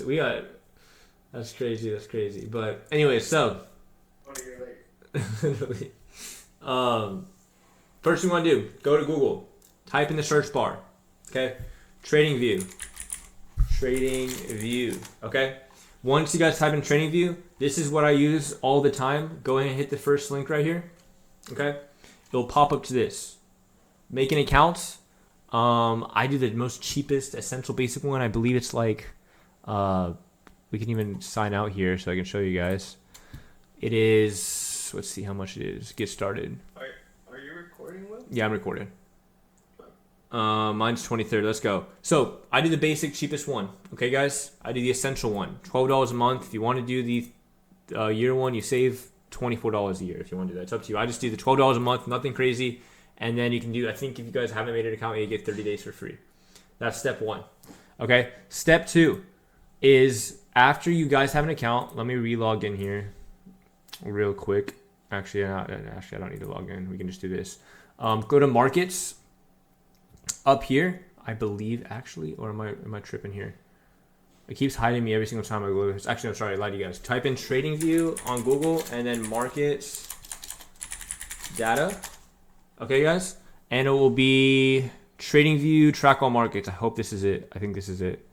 We got, that's crazy. That's crazy. But anyway, so, literally, first thing you want to do, go to Google, type in the search bar, okay? TradingView. Okay? Once you guys type in TradingView, this is what I use all the time. Go ahead and hit the first link right here, okay? It'll pop up to this. Make an account. I do the most cheapest essential basic one. I believe it's like, we can even sign out here so I can show you guys. It is, let's see how much it is. Get started. Are you recording, Will? Yeah, I'm recording. Mine's 23rd. Let's go. So I do the basic cheapest one. Okay, guys? I do the essential one. $12 a month. If you want to do the year one, you save $24 a year if you want to do that. It's up to you. I just do the $12 a month, nothing crazy. And then you can do, I think if you guys haven't made an account, you get 30 days for free. That's step one. Okay. Step two is after you guys have an account, let me re-log in here real quick. Actually, I don't need to log in. We can just do this. Go to markets up here, I believe actually, or am I tripping here? It keeps hiding me every single time I go. Actually, I'm sorry, I lied to you guys. Type in TradingView on Google and then markets data. Okay, guys? And it will be TradingView track all markets. I hope this is it. I think this is it.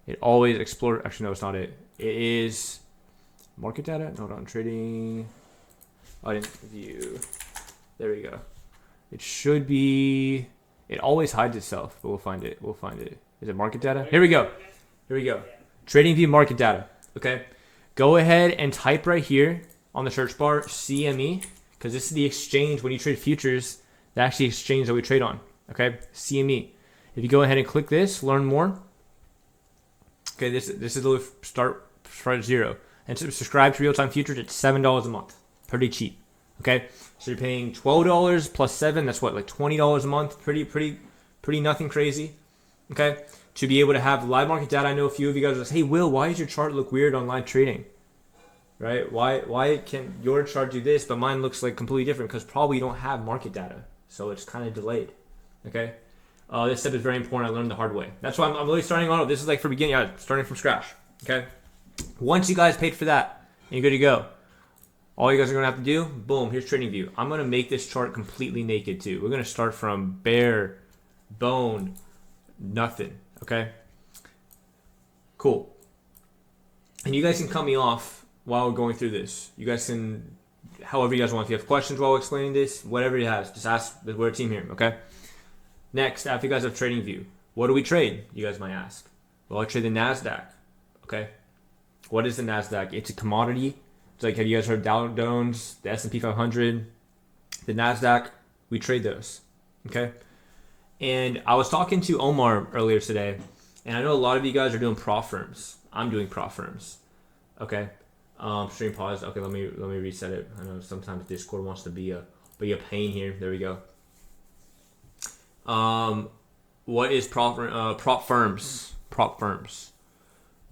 It always explore. Actually, no, it's not it. It is market data. Hold on. Trading. I didn't view. There we go. It should be. It always hides itself, but we'll find it. We'll find it. Is it market data? Here we go. Here we go. TradingView market data. Okay. Go ahead and type right here on the search bar CME, because this is the exchange when you trade futures. That's actually the exchange that we trade on. Okay. CME. If you go ahead and click this, learn more. Okay. This is the start at zero. And subscribe to real-time futures at $7 a month. Pretty cheap. Okay. So you're paying $12 plus $7. That's what, like $20 a month. Pretty nothing crazy. Okay. To be able to have live market data. I know a few of you guys are like, hey, Will, why does your chart look weird on live trading? Right? Why can your chart do this, but mine looks like completely different? Because probably you don't have market data. So it's kind of delayed. Okay. This step is very important. I learned the hard way. That's why I'm really starting on. This is like for beginning. Yeah, starting from scratch. Okay. Once you guys paid for that and you're good to go, all you guys are going to have to do, boom, here's TradingView. I'm going to make this chart completely naked too. We're going to start from bare, bone, nothing. Okay? Cool. And you guys can cut me off while we're going through this. You guys can, however you guys want. If you have questions while explaining this, whatever you have, just ask. We're a team here, okay? Next, after you guys have TradingView, what do we trade? You guys might ask. Well, I trade the NASDAQ. Okay? What is the NASDAQ? It's a commodity. It's like, have you guys heard Dow Jones, the S&P 500, the NASDAQ? We trade those. Okay? And I was talking to Omar earlier today, and I know a lot of you guys are doing prop firms. I'm doing prop firms. Okay? Stream pause. Okay, let me reset it. I know sometimes Discord wants to be a pain here. There we go. What is prop firms? Prop firms.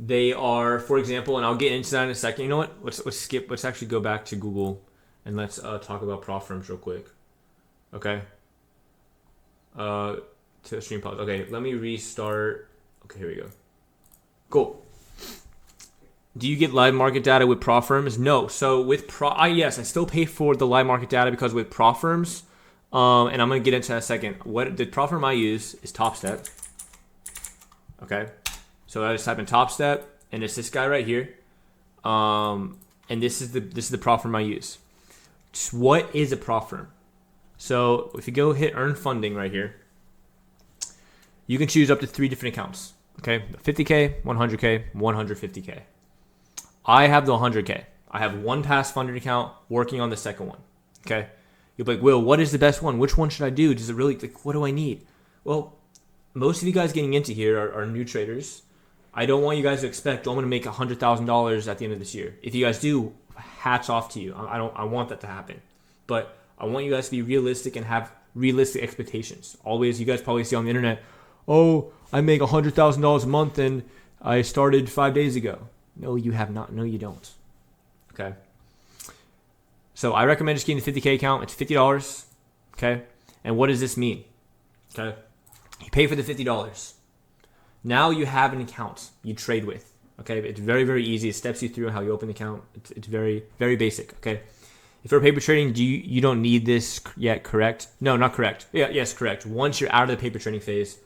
They are, for example, and I'll get into that in a second. You know what? Let's skip. Let's actually go back to Google and let's talk about prop firms real quick. Okay. To stream pause. Okay, let me restart. Okay, here we go. Cool. Do you get live market data with prop firms? No. So with yes, I still pay for the live market data because with prop firms, and I'm gonna get into that in a second. What the prop firm I use is TopStep. Okay. So I just type in TopStep, and it's this guy right here. And this is the prop firm I use. What is a prop firm? So if you go hit earn funding right here, you can choose up to 3 different accounts. Okay, 50K, 100K, 150K. I have the 100K. I have one past funded account working on the second one. Okay, you'll be like, Will, what is the best one? Which one should I do? Does it really, like, what do I need? Well, most of you guys getting into here are new traders. I don't want you guys to expect, I'm going to make $100,000 at the end of this year. If you guys do, hats off to you. I want that to happen. But I want you guys to be realistic and have realistic expectations. Always, you guys probably see on the internet, oh, I make $100,000 a month and I started 5 days ago. No, you have not. No, you don't. Okay. So I recommend just getting the 50K account. It's $50. Okay. And what does this mean? Okay. You pay for the $50. Now you have an account you trade with. Okay, it's very, very easy. It steps you through how you open the account. It's very, very basic. Okay, if you're paper trading, you don't need this yet? Correct? No, not correct. Yeah, yes, correct. Once you're out of the paper trading phase,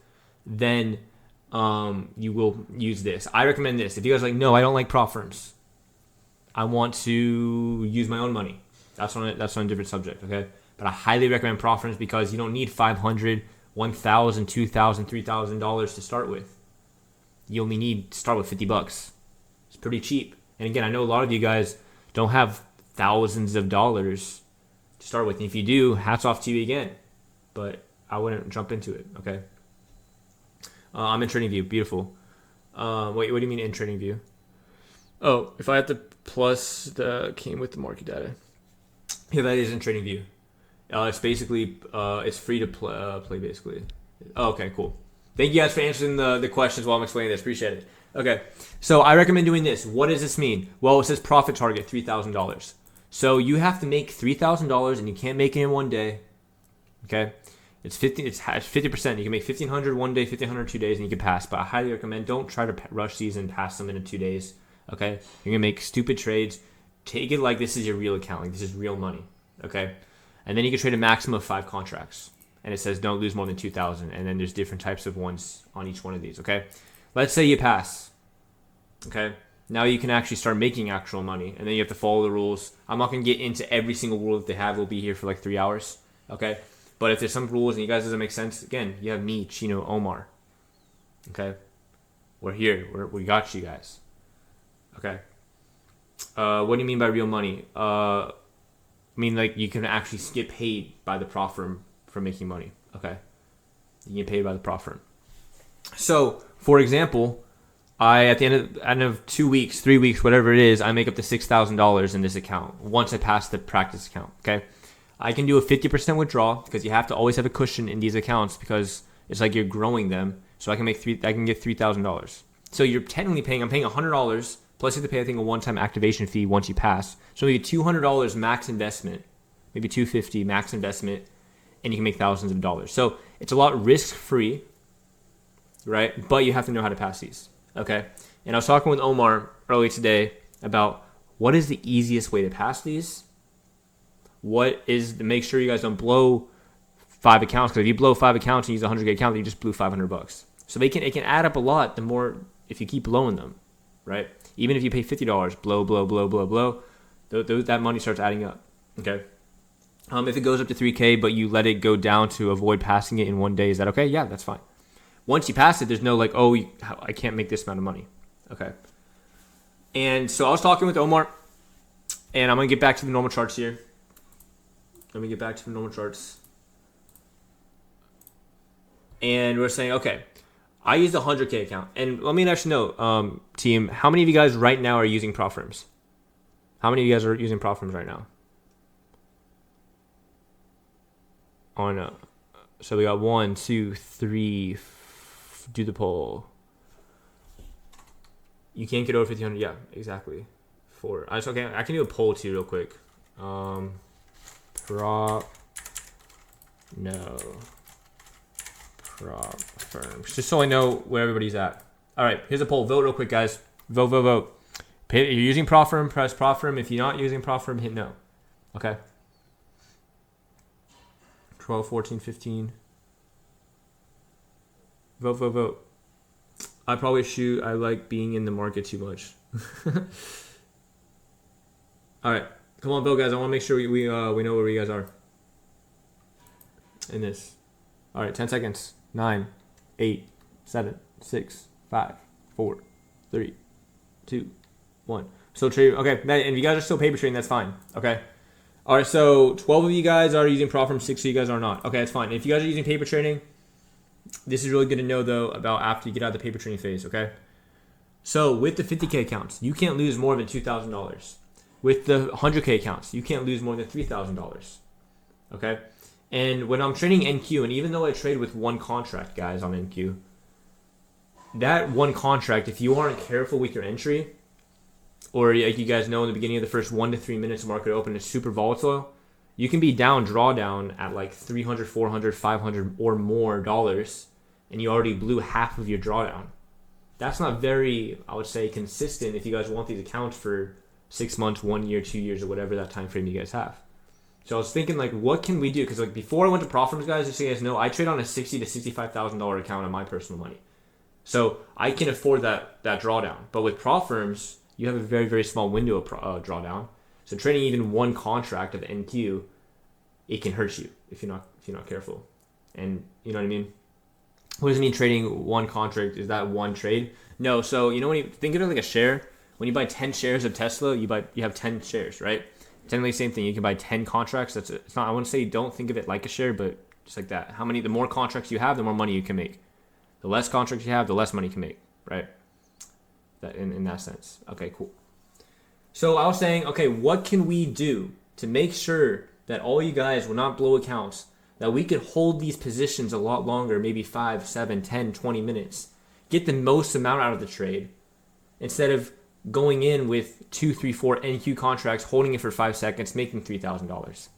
then you will use this. I recommend this. If you guys are like, no, I don't like prop firms. I want to use my own money. That's on a different subject. Okay, but I highly recommend prop firms because you don't need $500, $1,000, $2,000, $3,000 to start with. You only need to start with $50. It's pretty cheap. And again, I know a lot of you guys don't have thousands of dollars to start with. And if you do, hats off to you again. But I wouldn't jump into it. Okay. I'm in TradingView. Beautiful. Wait, what do you mean in TradingView? Oh, if I have to plus the came with the market data. Yeah, that is in TradingView. It's basically it's free to play basically. Oh, okay, cool. Thank you guys for answering the questions while I'm explaining this. Appreciate it. Okay, so I recommend doing this. What does this mean? Well, it says profit target $3,000. So you have to make $3,000, and you can't make it in one day. Okay, it's 50%. You can make $1,500 one day, $1,500 2 days, and you can pass. But I highly recommend don't try to rush these and pass them in 2 days. Okay, you're gonna make stupid trades. Take it like this is your real account. Like this is real money. Okay, and then you can trade a maximum of 5 contracts. And it says don't lose more than 2,000. And then there's different types of ones on each one of these, okay? Let's say you pass, okay? Now you can actually start making actual money. And then you have to follow the rules. I'm not going to get into every single rule that they have. We'll be here for like 3 hours, okay? But if there's some rules and you guys doesn't make sense, again, you have me, Chino, Omar, okay? We're here. We got you guys, okay? What do you mean by real money? I mean, like, you can actually get paid by the prop firm for making money. Okay, you get paid by the prop firm. So, for example, I at the end of 2 weeks, 3 weeks, whatever it is, I make up to $6,000 in this account once I pass the practice account. Okay, I can do a 50% withdrawal because you have to always have a cushion in these accounts because it's like you're growing them. So I can get $3,000. So you're technically paying. I'm paying $100 plus you have to pay I think a one-time activation fee once you pass. So maybe $200 max investment, maybe $250 max investment. And you can make thousands of dollars. So it's a lot risk-free, right? But you have to know how to pass these, okay? And I was talking with Omar earlier today about what is the easiest way to pass these. What is to make sure you guys don't blow 5 accounts. Because if you blow 5 accounts and use a 100K account, you just blew $500. So it can add up a lot the more if you keep blowing them, right? Even if you pay $50, blow, that money starts adding up, okay? If it goes up to 3K, but you let it go down to avoid passing it in 1 day, is that okay? Yeah, that's fine. Once you pass it, there's no like, oh, I can't make this amount of money. Okay. And so I was talking with Omar, and I'm going to get back to the normal charts here. Let me get back to the normal charts. And we're saying, okay, I used a 100K account. And let me actually know, team, how many of you guys right now are using prop firms? How many of you guys are using prop firms right now? So we got 1, 2, 3. Do the poll. You can't get over 1,500. Yeah, exactly. 4. I can do a poll too, real quick. Prop firms, just so I know where everybody's at. All right, here's a poll. Vote real quick, guys. Vote. If you're using prop firm, press prop firm. If you're not using prop firm, hit no. Okay. 12, 14, 15. Vote. I probably shoot. I like being in the market too much. All right. Come on, vote, guys. I want to make sure we know where you guys are in this. All right, 10 seconds. 9, 8, 7, 6, 5, 4, 3, 2, 1. So trade. Okay, and if you guys are still paper trading, that's fine. Okay. All right, so 12 of you guys are using prop firm, 6 of you guys are not. Okay, that's fine. If you guys are using paper trading, this is really good to know, though, about after you get out of the paper trading phase, okay? So with the 50K accounts, you can't lose more than $2,000. With the 100K accounts, you can't lose more than $3,000, okay? And when I'm trading NQ, and even though I trade with one contract, guys, on NQ, that one contract, if you aren't careful with your entry, or like you guys know in the beginning of the first 1 to 3 minutes of market open is super volatile, you can be down drawdown at like 300, 400, 500 or more dollars, and you already blew half of your drawdown. That's not very, I would say, consistent if you guys want these accounts for 6 months, 1 year, 2 years, or whatever that time frame you guys have. So I was thinking, like, what can we do? Because like before I went to prop firms, guys, just so you guys know, I trade on a $60,000 to $65,000 account on my personal money. So I can afford that drawdown. But with prop firms, you have a very, very small window of drawdown. So trading even one contract of NQ, it can hurt you if you're not careful. And you know what I mean? What does it mean trading one contract? Is that one trade? No. So you know when you think of it like a share, when you buy 10 shares of Tesla, you have 10 shares, right? Technically, same thing. You can buy 10 contracts. It's not. I want to say don't think of it like a share, but just like that. The more contracts you have, the more money you can make. The less contracts you have, the less money you can make, right? That in that sense. Okay, cool. So I was saying, okay, what can we do to make sure that all you guys will not blow accounts, that we could hold these positions a lot longer, maybe 5, 7, 10, 20 minutes, get the most amount out of the trade, instead of going in with 2, 3, 4 NQ contracts, holding it for 5 seconds, making $3,000.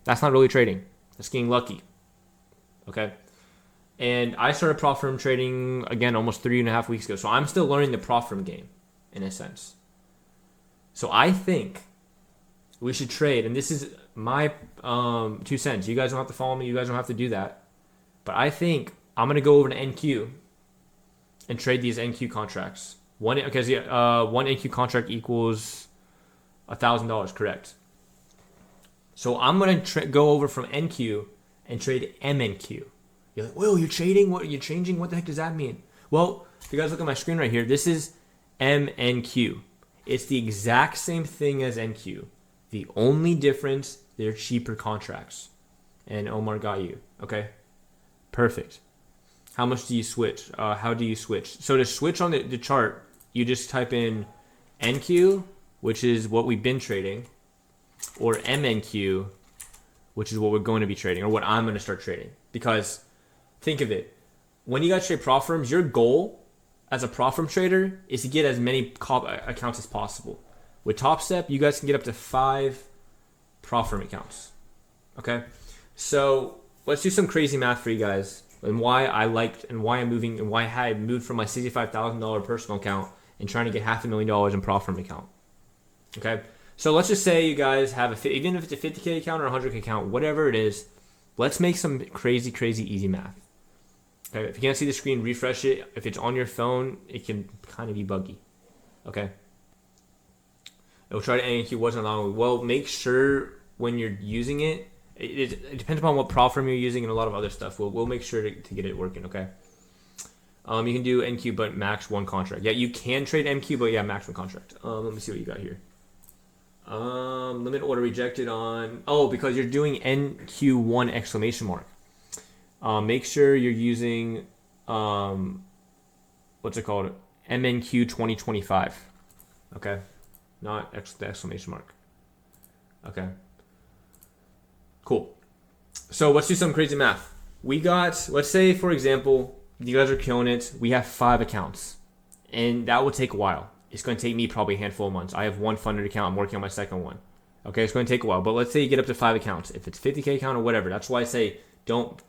That's not really trading. That's getting lucky. Okay? And I started prop firm trading, again, almost 3.5 weeks ago. So I'm still learning the prop firm game, in a sense. So I think we should trade, and this is my 2 cents. You guys don't have to follow me. You guys don't have to do that. But I think I'm going to go over to NQ and trade these NQ contracts. One NQ contract equals $1,000, correct? So I'm going to go over from NQ and trade MNQ. You're like, whoa, you're trading? What? You're changing? What the heck does that mean? Well, if you guys look at my screen right here, this is MNQ. It's the exact same thing as NQ. The only difference, they're cheaper contracts. And Omar got you. Okay? Perfect. How much do you switch? How do you switch? So to switch on the chart, you just type in NQ, which is what we've been trading, or MNQ, which is what we're going to be trading, or what I'm going to start trading. Because think of it. When you guys trade prop firms, your goal as a prop firm trader is to get as many accounts as possible. With Top Step, you guys can get up to 5 prop firm accounts. Okay? So let's do some crazy math for you guys, and why I liked, and why I'm moving, and why I moved from my $65,000 personal account and trying to get $500,000 in prop firm account. Okay? So let's just say you guys have even if it's a 50K account or a 100K account, whatever it is, let's make some crazy, crazy easy math. Okay? If you can't see the screen, refresh it. If it's on your phone, it can kind of be buggy. Okay? It'll try to NQ wasn't allowing. Well, make sure when you're using it, it depends upon what prop firm you're using and a lot of other stuff. We'll make sure to get it working, okay? You can do NQ, but max 1 contract. Yeah, you can trade MQ, but yeah, max 1 contract. Let me see what you got here. Limit order rejected on... Oh, because you're doing NQ1 exclamation mark. Make sure you're using... what's it called? MNQ 2025. Okay? Not the exclamation mark. Okay. Cool. So let's do some crazy math. We got, let's say, for example, you guys are killing it. We have 5 accounts. And that will take a while. It's going to take me probably a handful of months. I have 1 funded account. I'm working on my second one. Okay, it's going to take a while. But let's say you get up to 5 accounts. If it's 50K account or whatever, that's why I say don't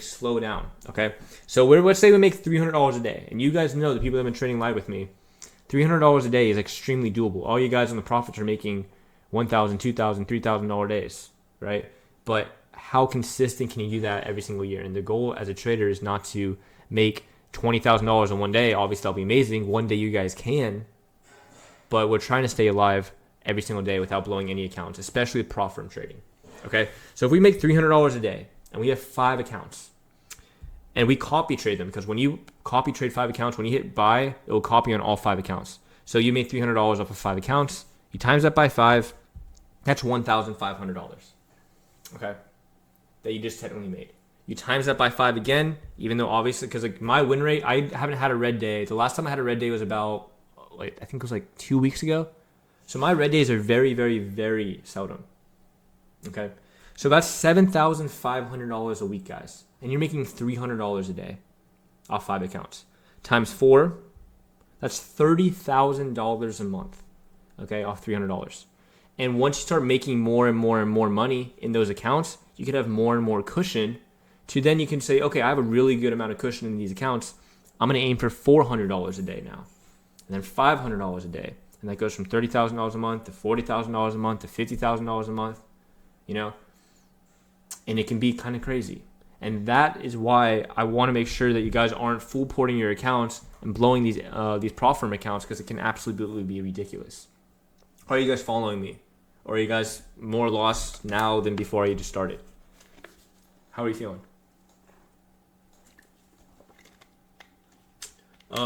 slow down. Okay? So let's say we make $300 a day. And you guys know, the people that have been trading live with me, $300 a day is extremely doable. All you guys on the profits are making $1,000, $2,000, $3,000 days, right? But how consistent can you do that every single year? And the goal as a trader is not to make $20,000 in one day. Obviously, that'll be amazing. One day you guys can, but we're trying to stay alive every single day without blowing any accounts, especially with prop firm trading. Okay, so if we make $300 a day and we have 5 accounts, and we copy trade them, because when you copy trade 5 accounts, when you hit buy, it will copy on all 5 accounts. So you make $300 off of 5 accounts. You times that by 5, that's $1,500. Okay, that you just technically made. You times that by 5 again, even though obviously, because like my win rate, I haven't had a red day. The last time I had a red day was about, I think it was 2 weeks ago. So my red days are very, very, very seldom. Okay, so that's $7,500 a week, guys. And you're making $300 a day off 5 accounts. Times 4, that's $30,000 a month, okay, off $300. And once you start making more and more and more money in those accounts, you could have more and more cushion to then you can say, okay, I have a really good amount of cushion in these accounts. I'm going to aim for $400 a day now, and then $500 a day. And that goes from $30,000 a month to $40,000 a month to $50,000 a month, you know, and it can be kind of crazy. And that is why I want to make sure that you guys aren't full porting your accounts and blowing these prop firm accounts, because it can absolutely be ridiculous. Are you guys following me? Or are you guys more lost now than before you just started? How are you feeling?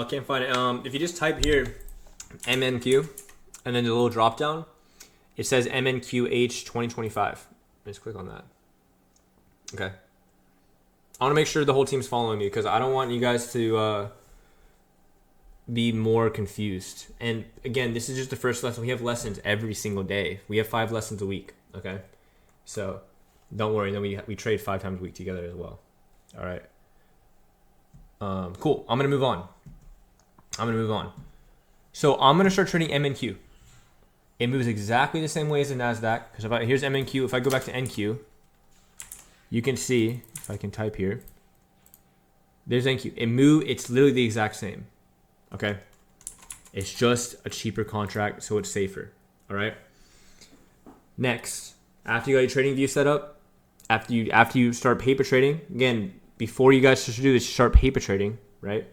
Can't find it. If you just type here MNQ and then the little drop down, it says MNQH 2025. Just click on that. Okay. I want to make sure the whole team's following me, because I don't want you guys to be more confused. And again, this is just the first lesson. We have lessons every single day. We have 5 lessons a week. Okay. So don't worry. Then we trade 5 times a week together as well. All right. Cool. I'm going to move on. So I'm going to start trading MNQ. It moves exactly the same way as the NASDAQ. Because here's MNQ. If I go back to NQ, you can see, if I can type here, there's NQ. It's literally the exact same. Okay. It's just a cheaper contract, so it's safer. All right. Next, after you got your TradingView set up, after you start paper trading, again, before you guys should do this, start paper trading, right?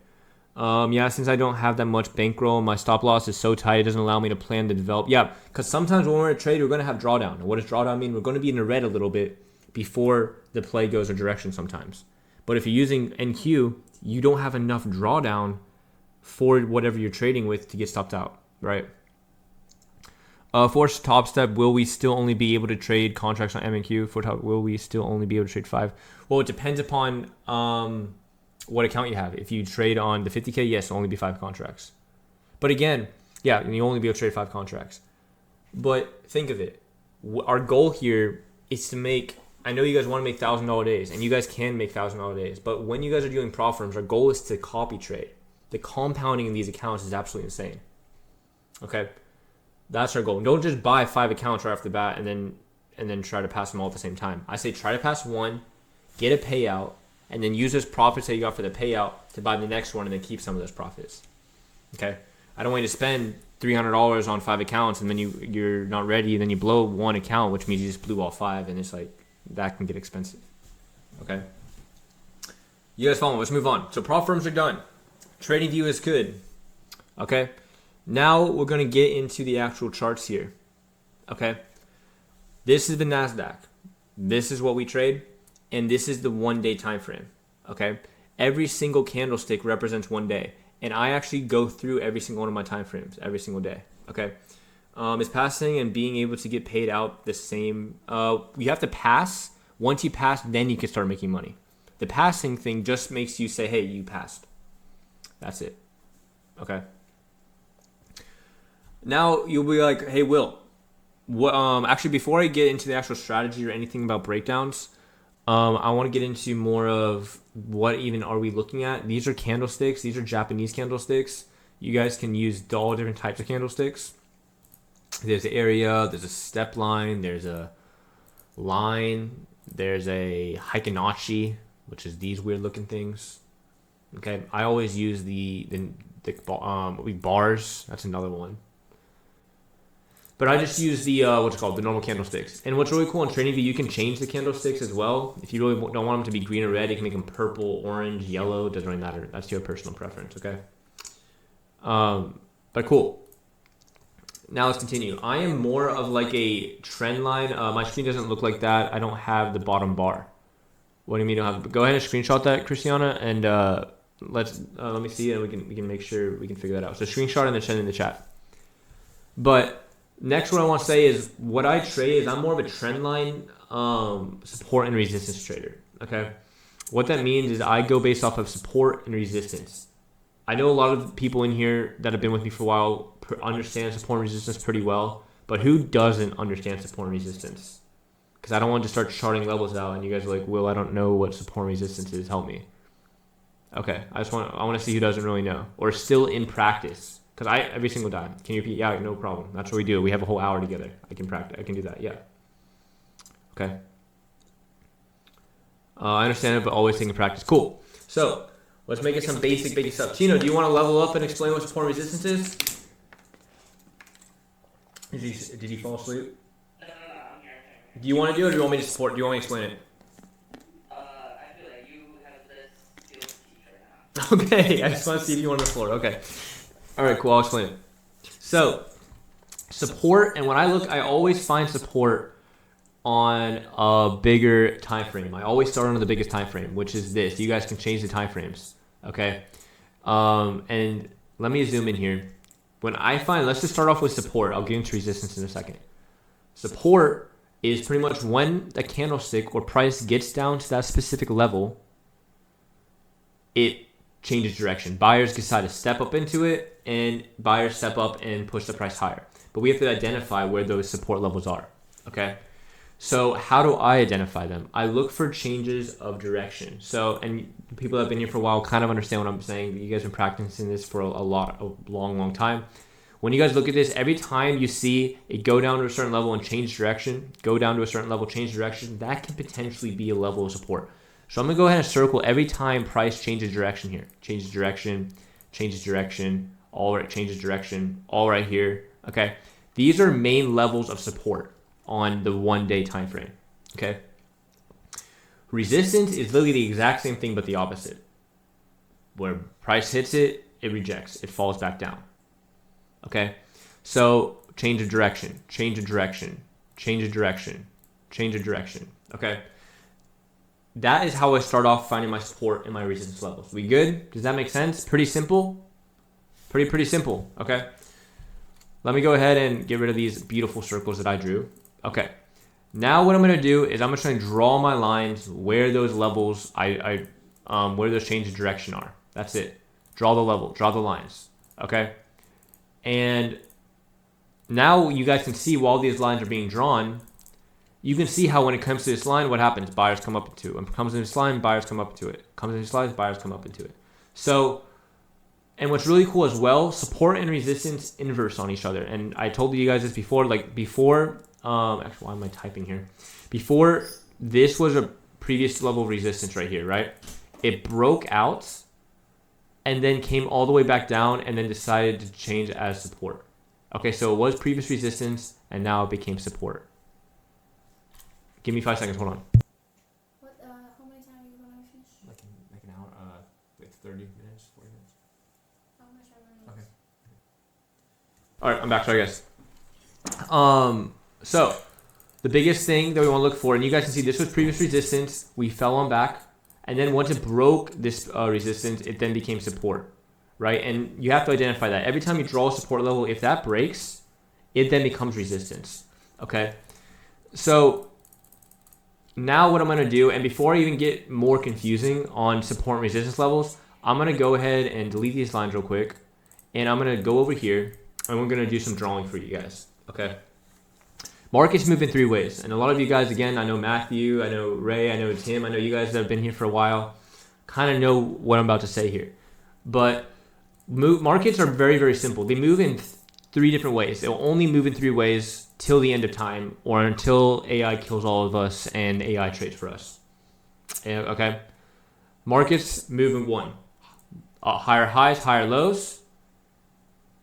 Yeah, since I don't have that much bankroll, my stop loss is so tight, it doesn't allow me to plan to develop. Yeah, because sometimes when we're in a trade, we're going to have drawdown. And what does drawdown mean? We're going to be in the red a little bit before the play goes a direction sometimes. But if you're using NQ, you don't have enough drawdown for whatever you're trading with to get stopped out, right? For top step, will we still only be able to trade contracts on MNQ? For top, will we still only be able to trade 5? Well, it depends upon what account you have. If you trade on the 50K, yes, it'll only be 5 contracts. But again, yeah, you only be able to trade 5 contracts. But think of it. Our goal here is to make, I know you guys want to make $1,000 days, and you guys can make $1,000 days, but when you guys are doing prop firms, our goal is to copy trade. The compounding in these accounts is absolutely insane. Okay? That's our goal. Don't just buy 5 accounts right off the bat and then try to pass them all at the same time. I say try to pass one, get a payout, and then use those profits that you got for the payout to buy the next one and then keep some of those profits. Okay? I don't want you to spend $300 on 5 accounts and then you're not ready, and then you blow one account, which means you just blew all 5, and it's like, that can get expensive. Okay? You guys follow me. Let's move on. So prop firms are done. TradingView is good. Okay? Now we're going to get into the actual charts here. Okay? This is the NASDAQ. This is what we trade. And this is the 1-day time frame. Okay? Every single candlestick represents 1 day. And I actually go through every single one of my time frames every single day. Okay? It's passing and being able to get paid out the same. You have to pass. Once you pass, then you can start making money. The passing thing just makes you say, hey, you passed. That's it. Okay? Now you'll be like, hey, Will, actually, before I get into the actual strategy or anything about breakdowns, I want to get into more of what even are we looking at. These are candlesticks. These are Japanese candlesticks. You guys can use all different types of candlesticks. There's an area, there's a step line, there's a line, there's a Heikinaichi, which is these weird looking things. Okay, I always use the bars. That's another one. But I just use the the normal candlesticks. And what's really cool in TradingView, you can change the candlesticks as well. If you really don't want them to be green or red, you can make them purple, orange, yellow. It doesn't really matter. That's your personal preference. Okay. But cool. Now let's continue. I am more of like a trend line. My screen doesn't look like that. I don't have the bottom bar. What do you mean you don't have? Go ahead and screenshot that, Christiana, and let me see, and we can make sure we can figure that out. So screenshot and then send in the chat. But next, what I want to say is what I trade is I'm more of a trend line support and resistance trader. Okay, what that means is I go based off of support and resistance. I know a lot of people in here that have been with me for a while understand support and resistance pretty well, but who doesn't understand support and resistance? Because I don't want to start charting levels out and you guys are like, Will, I don't know what support and resistance is. Help me. Okay, I want to see who doesn't really know or still in practice. Because every single time. Can you repeat? Yeah, no problem. That's what we do. We have a whole hour together. I can practice. I can do that. Yeah. Okay. I understand it, but always taking practice. Cool. So Let's make it some basic stuff. Tino, do you want to level up and explain what support and resistance is? Did he fall asleep? No, I'm here. Do you want to do it, or do you want me to support? Do you want me to explain it? I feel like you have this skill to teach right now. Okay, I just want to see if you want on the floor. Okay. All right, cool. I'll explain it. So, support, and when I look, I always find support on a bigger time frame. I always start on the biggest time frame, which is this. You guys can change the time frames. Okay. And let me zoom in here. When I find, let's just start off with support. I'll get into resistance in a second. Support is pretty much when the candlestick or price gets down to that specific level, it changes direction. Buyers decide to step up into it, and buyers step up and push the price higher. But we have to identify where those support levels are. Okay. So how do I identify them? I look for changes of direction. So, and people that have been here for a while kind of understand what I'm saying. You guys have been practicing this for a long time. When you guys look at this, every time you see it go down to a certain level and change direction, go down to a certain level, change direction, that can potentially be a level of support. So I'm going to go ahead and circle every time price changes direction here. Changes direction, all right, changes direction, all right here. Okay. These are main levels of support on the 1 day time frame. Okay. Resistance is literally the exact same thing but the opposite. Where price hits it, it rejects, it falls back down. Okay. So change of direction. Okay. That is how I start off finding my support and my resistance levels. We good? Does that make sense? Pretty simple? Pretty simple. Okay. Let me go ahead and get rid of these beautiful circles that I drew. Okay. Now what I'm going to do is I'm going to try and draw my lines where those levels, where those changes of direction are. That's it. Draw the level. Draw the lines. Okay. And now you guys can see while these lines are being drawn, you can see how when it comes to this line, what happens? Buyers come up into it. When it comes to this line, buyers come up into it. Comes to this line, buyers come up into it. So, and what's really cool as well, support and resistance inverse on each other. And I told you guys this before, actually, why am I typing here? Before, this was a previous level of resistance right here, right? It broke out and then came all the way back down and then decided to change as support. Okay, so it was previous resistance and now it became support. Give me 5 seconds, hold on. How many times are you going to finish? Like an hour, like 30 minutes, 40 minutes. How much are Okay. All right, I'm back. Sorry, guys. So the biggest thing that we want to look for, and you guys can see this was previous resistance. We fell on back, and then once it broke this resistance, it then became support, right? And you have to identify that every time you draw a support level. If that breaks, it then becomes resistance. Okay. So now what I'm going to do, and before I even get more confusing on support and resistance levels, I'm going to go ahead and delete these lines real quick. And I'm going to go over here, and we're going to do some drawing for you guys. Okay. Markets move in 3 ways. And a lot of you guys, again, I know Matthew, I know Ray, I know Tim, I know you guys that have been here for a while, kind of know what I'm about to say here. But markets are very, very simple. They move in 3 different ways. They'll only move in 3 ways till the end of time, or until AI kills all of us and AI trades for us. Okay. Markets move in 1. Higher highs, higher lows.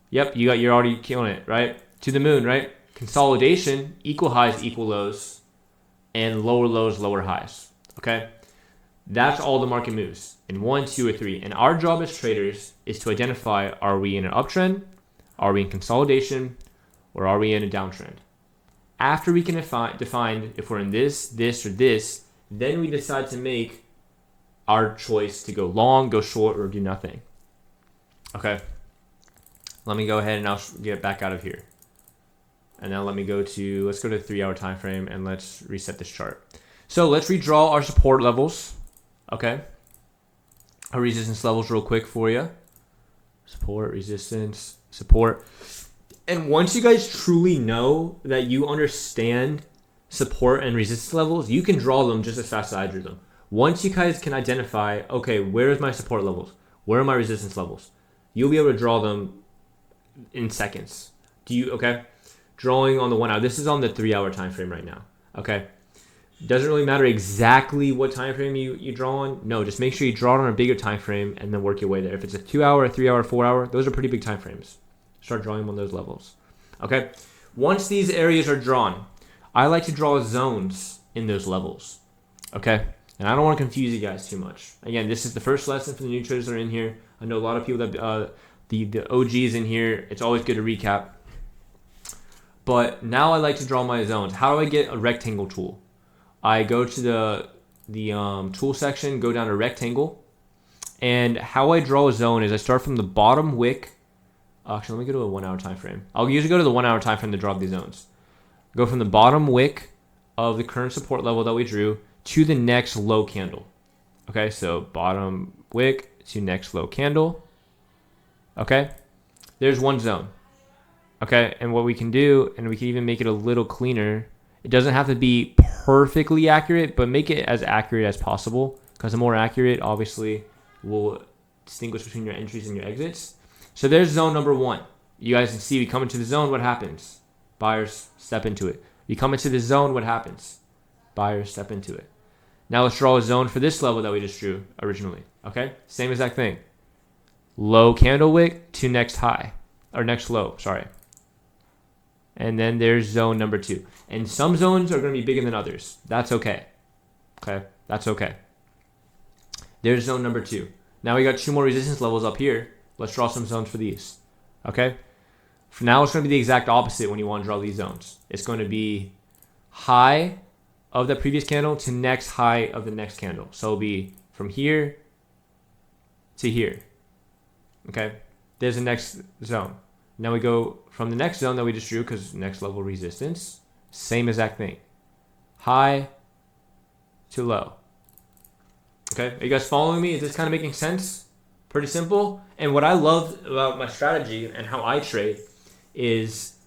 Yep, you're already killing it, right? To the moon, right? Consolidation, equal highs, equal lows, and lower lows, lower highs. Okay? That's all the market moves in 1, 2, or 3. And our job as traders is to identify, are we in an uptrend? Are we in consolidation? Or are we in a downtrend? After we can define if we're in this, or this, then we decide to make our choice to go long, go short, or do nothing. Okay? Let me go ahead and I'll get back out of here. And now let's go to the 3-hour time frame and let's reset this chart. So let's redraw our support levels. Okay. Our resistance levels real quick for you. Support, resistance, support. And once you guys truly know that you understand support and resistance levels, you can draw them just as fast as I drew them. Once you guys can identify, okay, where is my support levels? Where are my resistance levels? You'll be able to draw them in seconds. Okay? Drawing on the 1 hour. This is on the 3-hour time frame right now. Okay. Doesn't really matter exactly what time frame you draw on. No, just make sure you draw it on a bigger time frame and then work your way there. If it's a 2 hour, a 3 hour, 4 hour, those are pretty big time frames. Start drawing them on those levels. Okay. Once these areas are drawn, I like to draw zones in those levels. Okay. And I don't want to confuse you guys too much. Again, this is the first lesson for the new traders that are in here. I know a lot of people that the OGs in here. It's always good to recap. But now I like to draw my zones. How do I get a rectangle tool? I go to the tool section, go down to rectangle, and how I draw a zone is I start from the bottom wick. Actually, let me go to a 1 hour time frame. I'll usually go to the 1 hour time frame to draw these zones. Go from the bottom wick of the current support level that we drew to the next low candle. Okay, so bottom wick to next low candle. Okay, there's one zone. Okay, and what we can do, and we can even make it a little cleaner. It doesn't have to be perfectly accurate, but make it as accurate as possible, because the more accurate, obviously, will distinguish between your entries and your exits. So there's zone number 1. You guys can see we come into the zone, what happens? Buyers step into it. We come into the zone, what happens? Buyers step into it. Now let's draw a zone for this level that we just drew originally. Okay, same exact thing. Low candle wick to next high, or next low, sorry. And then there's zone number 2. And some zones are going to be bigger than others. That's okay. Okay, that's okay. There's zone number 2. Now we got 2 more resistance levels up here. Let's draw some zones for these. Okay? For now, it's going to be the exact opposite when you want to draw these zones. It's going to be high of the previous candle to next high of the next candle. So it'll be from here to here. Okay? There's the next zone. Now we go from the next zone that we just drew, because next level resistance, same exact thing. High to low. Okay, are you guys following me? Is this kind of making sense? Pretty simple. And what I love about my strategy and how I trade is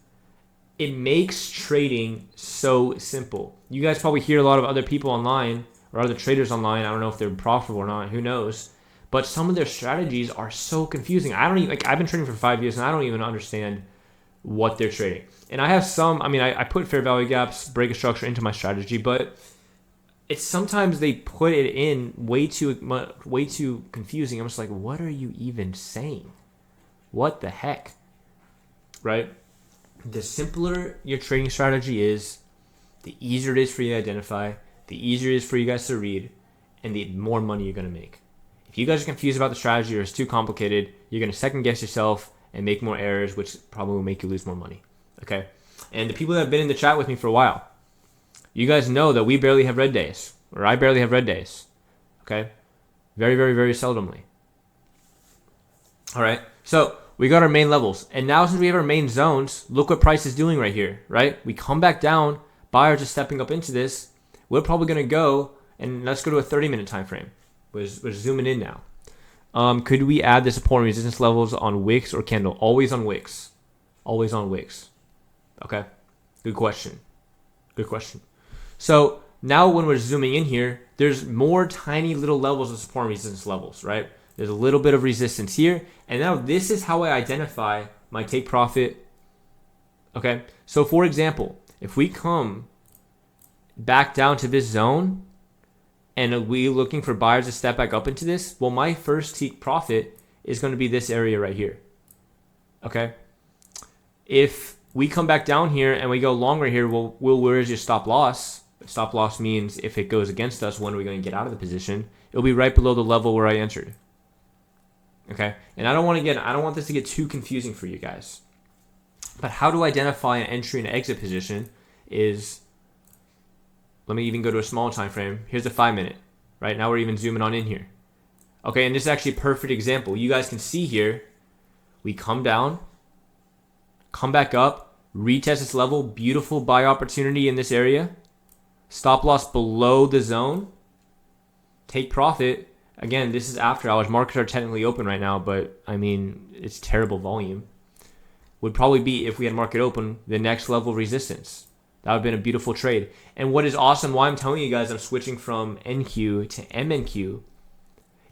it makes trading so simple. You guys probably hear a lot of other people online or other traders online. I don't know if they're profitable or not. Who knows? But some of their strategies are so confusing. I don't even, like, I've been trading for 5 years and I don't even understand what they're trading. And I have some, I put fair value gaps, break a structure into my strategy, but it's sometimes they put it in way too confusing. I'm just like, what are you even saying? What the heck? Right? The simpler your trading strategy is, the easier it is for you to identify, the easier it is for you guys to read, and the more money you're going to make. If you guys are confused about the strategy or it's too complicated, you're going to second guess yourself and make more errors, which probably will make you lose more money. Okay? And the people that have been in the chat with me for a while, you guys know that we barely have red days, or I barely have red days. Okay? Very, very, very seldomly. All right? So we got our main levels. And now since we have our main zones, look what price is doing right here, right? We come back down. Buyers are stepping up into this. We're probably going to go, and let's go to a 30-minute time frame. We're zooming in now. Could we add the support and resistance levels on wicks or candle? Always on wicks. Always on wicks. Okay. Good question. Good question. So now when we're zooming in here, there's more tiny little levels of support and resistance levels, right? There's a little bit of resistance here. And now this is how I identify my take profit. Okay. So for example, if we come back down to this zone, and we looking for buyers to step back up into this, well, my first take profit is going to be this area right here. Okay? If we come back down here and we go longer here, well, where is your stop loss? Stop loss means if it goes against us, when are we going to get out of the position? It'll be right below the level where I entered. Okay? And I don't want this to get too confusing for you guys. But how to identify an entry and exit position is, let me even go to a small time frame. Here's a 5-minute. Right now we're even zooming on in here. Okay, and this is actually a perfect example. You guys can see here, we come down, come back up, retest this level, beautiful buy opportunity in this area. Stop loss below the zone. Take profit. Again, this is after hours. Markets are technically open right now, but it's terrible volume. Would probably be, if we had market open, the next level resistance. That would have been a beautiful trade. And what is awesome, why I'm telling you guys I'm switching from NQ to MNQ,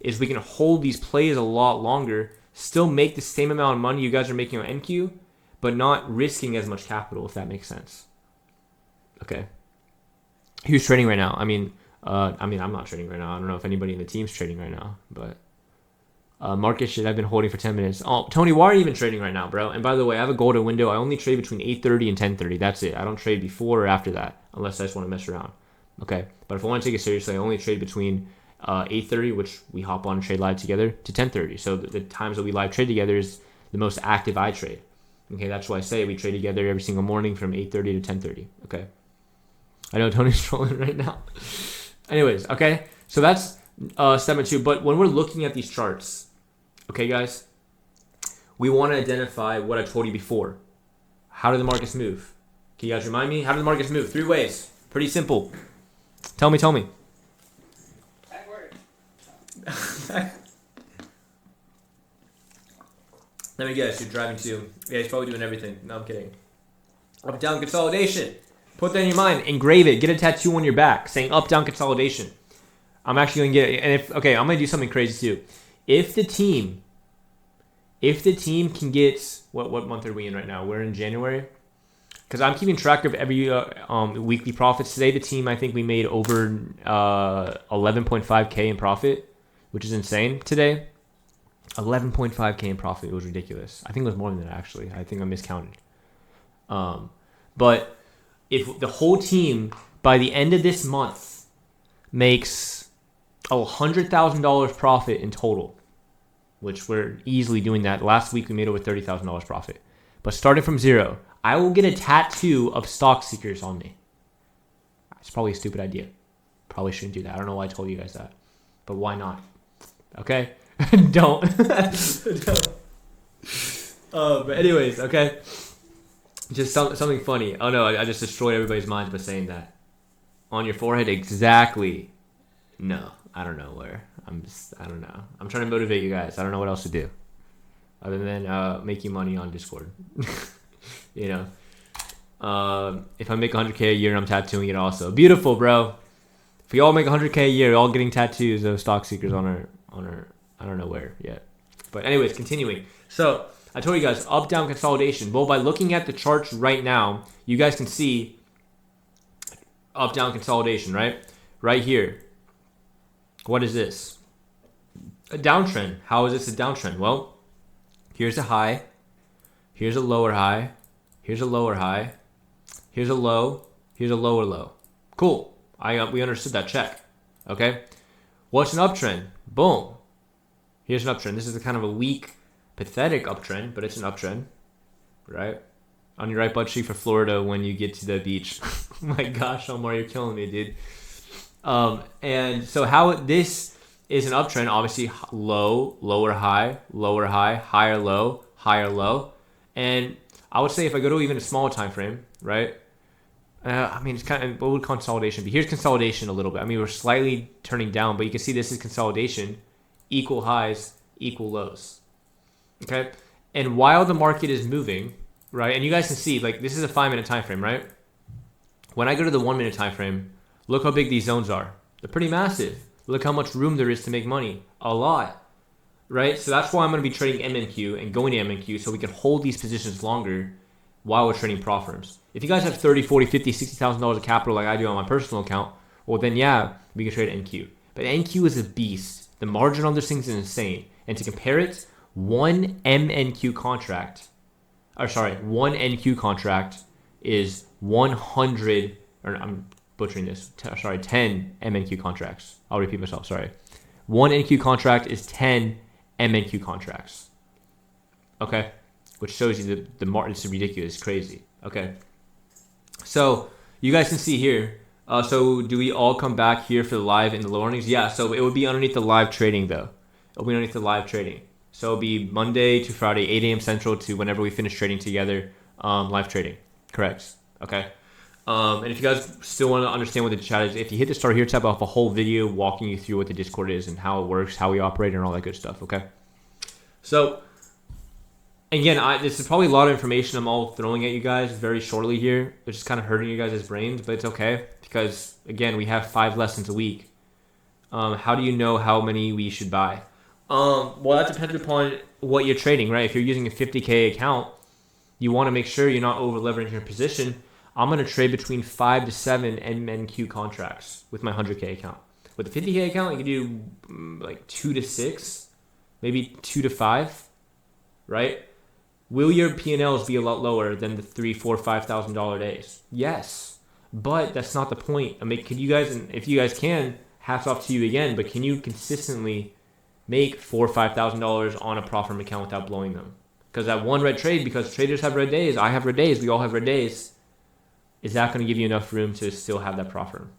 is we can hold these plays a lot longer, still make the same amount of money you guys are making on NQ, but not risking as much capital, if that makes sense. Okay. who's trading right now? I mean, I'm not trading right now. I don't know if anybody in the team's trading right now, but market shit I've been holding for 10 minutes. Oh, Tony, why are you even trading right now, bro? And by the way, I have a golden window. I only trade between 8:30 and 10:30. That's it. I don't trade before or after that unless I just want to mess around. Okay, but if I want to take it seriously, I only trade between 8:30, which we hop on and trade live together, to 10:30. So the times that we live trade together is the most active I trade. Okay, that's why I say we trade together every single morning from 8:30 to 10:30. Okay, I know Tony's trolling right now. Anyways, okay, so that's step number 2. But when we're looking at these charts, okay, guys, we want to identify what I told you before. How do the markets move? Can you guys remind me? How do the markets move? 3 ways. Pretty simple. Tell me. Backward. Let me guess, you're driving too. Yeah, he's probably doing everything. No, I'm kidding. Up, down, consolidation. Put that in your mind. Engrave it. Get a tattoo on your back saying up, down, consolidation. I'm actually going to get it. And I'm going to do something crazy too. If the team can get, what month are we in right now? We're in January. Because I'm keeping track of every weekly profits. Today, the team, I think we made over 11.5K in profit, which is insane today. 11.5K in profit. It was ridiculous. I think it was more than that, actually. I think I miscounted. But if the whole team, by the end of this month, makes $100,000 profit in total, which we're easily doing that. Last week, we made over $30,000 profit. But starting from zero, I will get a tattoo of stock seekers on me. It's probably a stupid idea. Probably shouldn't do that. I don't know why I told you guys that. But why not? Okay? Don't. But anyways, okay? Just something funny. Oh no, I just destroyed everybody's minds by saying that. On your forehead, exactly. No, I don't know where. I don't know. I'm trying to motivate you guys. I don't know what else to do. Other than making money on Discord. You know, if I make 100K a year, I'm tattooing it also. Beautiful, bro. If we all make 100K a year, all getting tattoos of stock seekers on our, I don't know where yet. But anyways, continuing. So I told you guys, up, down, consolidation. Well, by looking at the charts right now, you guys can see up, down, consolidation, right? Right here. What is this? A downtrend. How is this a downtrend? Well, here's a high. Here's a lower high. Here's a lower high. Here's a low. Here's a lower low. Cool. We understood that. Check. Okay. What's an uptrend? Boom. Here's an uptrend. This is a kind of a weak, pathetic uptrend, but it's an uptrend, right? On your right butt cheek for Florida when you get to the beach. Oh my gosh, Omar, you're killing me, dude. And so how this is an uptrend, obviously low, lower high, higher low, higher low. And I would say if I go to even a smaller time frame, right? I mean, it's kind of, what would consolidation be? Here's consolidation a little bit. I mean, we're slightly turning down, but you can see this is consolidation, equal highs, equal lows. Okay? And while the market is moving, right? And you guys can see, like, this is a 5-minute time frame, right? When I go to the 1-minute time frame, look how big these zones are. They're pretty massive. Look how much room there is to make money. A lot. Right? So that's why I'm going to be trading MNQ and going to MNQ so we can hold these positions longer while we're trading prop firms. If you guys have 30, 40, 50, $60,000 of capital like I do on my personal account, well then yeah, we can trade NQ. But NQ is a beast. The margin on this thing is insane. And to compare it, one NQ contract is 100, or I'm butchering this, 10 MNQ contracts. I'll repeat myself, sorry. One NQ contract is 10 MNQ contracts. Okay? Which shows you the margin is ridiculous, crazy. Okay. So you guys can see here. So do we all come back here for the live in the low earnings? Yeah, so it would be underneath the live trading though. It'll be underneath the live trading. So it'll be Monday to Friday, 8 a.m. Central to whenever we finish trading together, live trading. Correct. Okay. And if you guys still want to understand what the chat is, if you hit the start here tab, I'll have a whole video walking you through what the Discord is and how it works, how we operate, and all that good stuff. Okay. So again, this is probably a lot of information I'm all throwing at you guys very shortly here. It's just kind of hurting you guys' brains, but it's okay because again, we have 5 lessons a week. How do you know how many we should buy? Well, that depends upon what you're trading, right? If you're using a 50K account, you want to make sure you're not over leveraging your position. I'm going to trade between 5 to 7 MNQ contracts with my 100K account. With the 50K account, you can do like 2 to 6, maybe 2 to 5, right? Will your P&Ls be a lot lower than the $3,000, $4,000, $5,000 days? Yes, but that's not the point. I mean, can you guys, and if you guys can, hats off to you again, but can you consistently make $4,000 or $5,000 on a prop firm account without blowing them? Because that one red trade, because traders have red days, I have red days, we all have red days, is that going to give you enough room to still have that prop firm?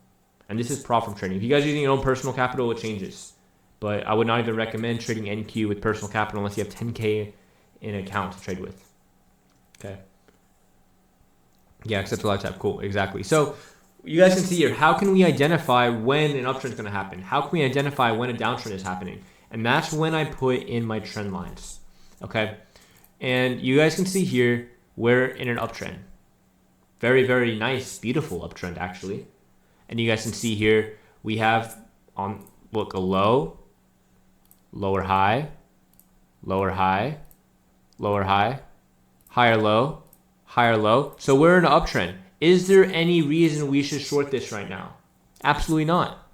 And this is prop firm trading. If you guys are using your own personal capital, it changes. But I would not even recommend trading NQ with personal capital unless you have 10K in an account to trade with. Okay. Yeah, except the live tab. Cool, exactly. So you guys can see here, how can we identify when an uptrend is going to happen? How can we identify when a downtrend is happening? And that's when I put in my trend lines. Okay. And you guys can see here, we're in an uptrend. Very, very nice, beautiful uptrend, actually. And you guys can see here, we have on, look, a low, lower high, lower high, lower high, higher low, higher low. So we're in an uptrend. Is there any reason we should short this right now? Absolutely not.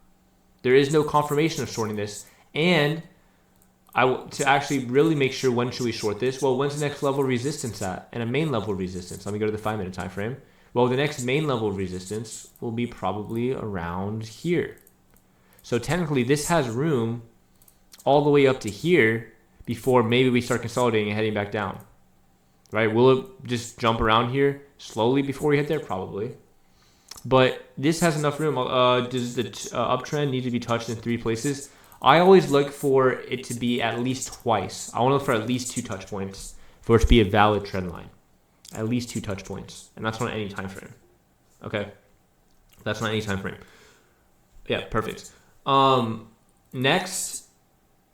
There is no confirmation of shorting this. And to actually really make sure when should we short this, well, when's the next level of resistance at? And a main level of resistance. Let me go to the 5-minute time frame. Well, the next main level of resistance will be probably around here. So technically, this has room all the way up to here before maybe we start consolidating and heading back down. Right? Will it just jump around here slowly before we hit there? Probably. But this has enough room. Does the uptrend need to be touched in 3 places? I always look for it to be at least twice. I want to look for at least 2 touch points for it to be a valid trend line. At least 2 touch points. And that's not any time frame. Okay? That's not any time frame. Yeah, perfect. Next,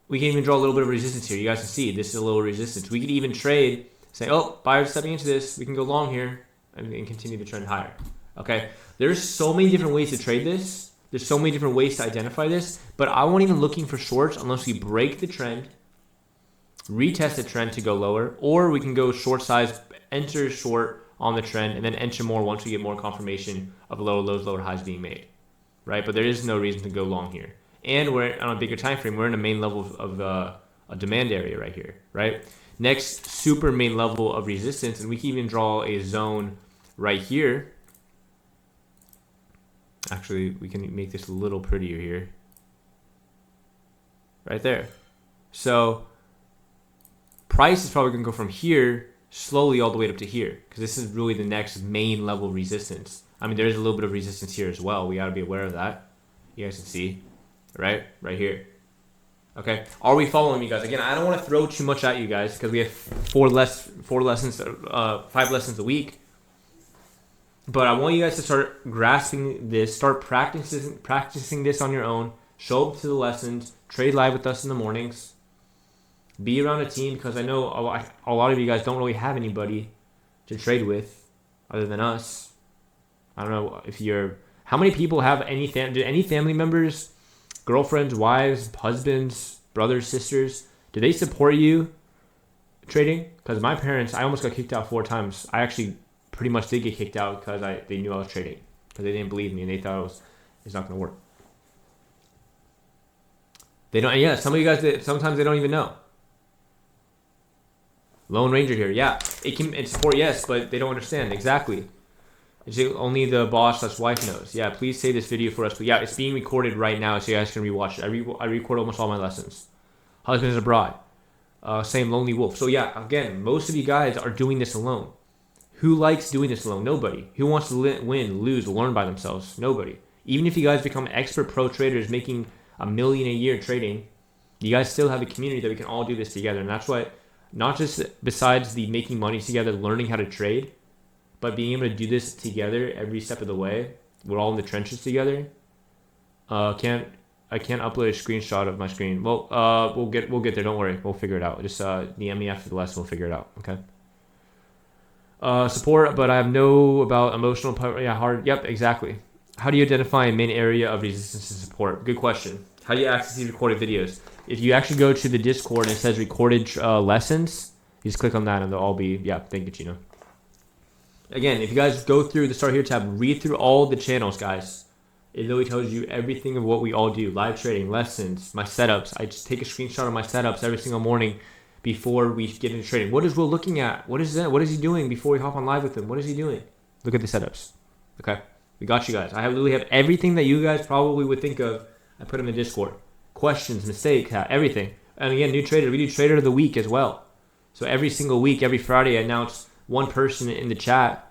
we can even draw a little bit of resistance here. You guys can see this is a little resistance. We could even trade, say, oh, buyers stepping into this. We can go long here and continue to trend higher. Okay? There's so many different ways to trade this. There's so many different ways to identify this, but I won't even looking for shorts unless we break the trend, retest the trend to go lower, or we can go short size, enter short on the trend, and then enter more once we get more confirmation of lower lows, lower highs being made, right? But there is no reason to go long here. And we're on a bigger time frame. We're in a main level of a demand area right here, right? Next, super main level of resistance, and we can even draw a zone right here. Actually, we can make this a little prettier here. Right there. So, price is probably going to go from here slowly all the way up to here. Because this is really the next main level resistance. I mean, there is a little bit of resistance here as well. We got to be aware of that. You guys can see. Right? Right here. Okay. Are we following me, guys? Again, I don't want to throw too much at you guys. Because we have 5 lessons a week. But I want you guys to start grasping this, start practicing this on your own. Show up to the lessons, trade live with us in the mornings. Be around a team, because I know a lot of you guys don't really have anybody to trade with other than us. I don't know if you're... How many people have any family members, girlfriends, wives, husbands, brothers, sisters? Do they support you trading? Because my parents, I almost got kicked out 4 times. I actually... pretty much did get kicked out because they knew I was trading, because they didn't believe me and they thought it's not going to work. They don't. Yeah, some of you guys, sometimes they don't even know. Lone Ranger here. Yeah, it's support, yes, but they don't understand exactly. It's only the boss/wife knows. Yeah, please save this video for us. But yeah, it's being recorded right now, so you guys can rewatch it. I record almost all my lessons. Husbands abroad. Same Lonely Wolf. So yeah, again, most of you guys are doing this alone. Who likes doing this alone? Nobody. Who wants to win, lose, learn by themselves? Nobody. Even if you guys become expert pro traders making $1 million a year trading, you guys still have a community that we can all do this together. And that's what, not just besides the making money together, learning how to trade, but being able to do this together every step of the way. We're all in the trenches together. I can't upload a screenshot of my screen. Well, we'll get there. Don't worry. We'll figure it out. Just DM me after the lesson. We'll figure it out. Okay. Support, but I have no about emotional. Yeah, hard. Yep, exactly. How do you identify a main area of resistance and support? Good question. How do you access these recorded videos? If you actually go to the Discord and it says recorded lessons, you just click on that and they'll all be. Yeah, thank you, Gino. again, if you guys go through the Start Here tab, read through all the channels, guys. It literally tells you everything of what we all do. Live trading, lessons, my setups. I just take a screenshot of my setups every single morning before we get into trading. What is Will looking at? What is that? What is he doing before we hop on live with him? What is he doing? Look at the setups. Okay? We got you guys. I literally have everything that you guys probably would think of. I put them in Discord. Questions, mistakes, everything. And again, new trader. We do Trader of the Week as well. So every single week, every Friday, I announce one person in the chat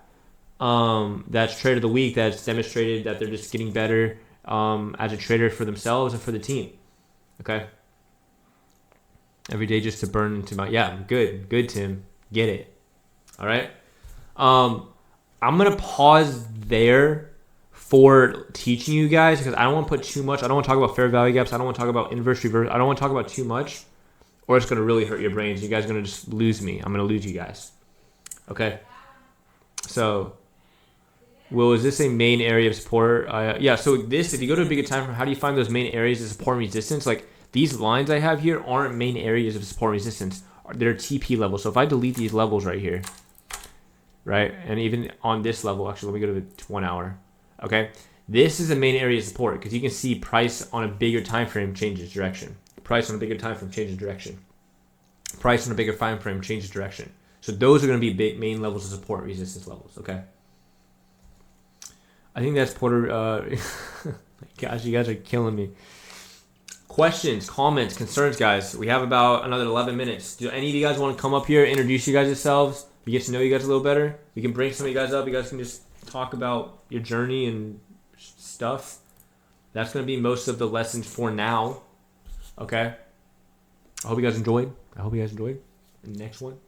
that's Trader of the Week that's demonstrated that they're just getting better as a trader for themselves and for the team. Okay? Every day just to burn into my... Yeah, good, Tim. Get it. All right? I'm going to pause there for teaching you guys because I don't want to put too much. I don't want to talk about fair value gaps. I don't want to talk about inverse reverse. I don't want to talk about too much or it's going to really hurt your brains. You guys are going to just lose me. I'm going to lose you guys. Okay? So, Will, is this a main area of support? Yeah, so this, if you go to a bigger time frame, how do you find those main areas of support and resistance? Like, these lines I have here aren't main areas of support and resistance. They're TP levels. So if I delete these levels right here, right, and even on this level, actually, let me go to the 1 hour. Okay, this is the main area of support because you can see price on a bigger time frame changes direction. Price on a bigger time frame changes direction. Price on a bigger time frame changes direction. So those are going to be big main levels of support, resistance levels. Okay. I think that's Porter. Gosh, you guys are killing me. Questions, comments, concerns, guys. We have about another 11 minutes. Do any of you guys want to come up here, introduce you guys yourselves? We get to know you guys a little better. We can bring some of you guys up. You guys can just talk about your journey and stuff. That's going to be most of the lessons for now. Okay? I hope you guys enjoyed. The next one.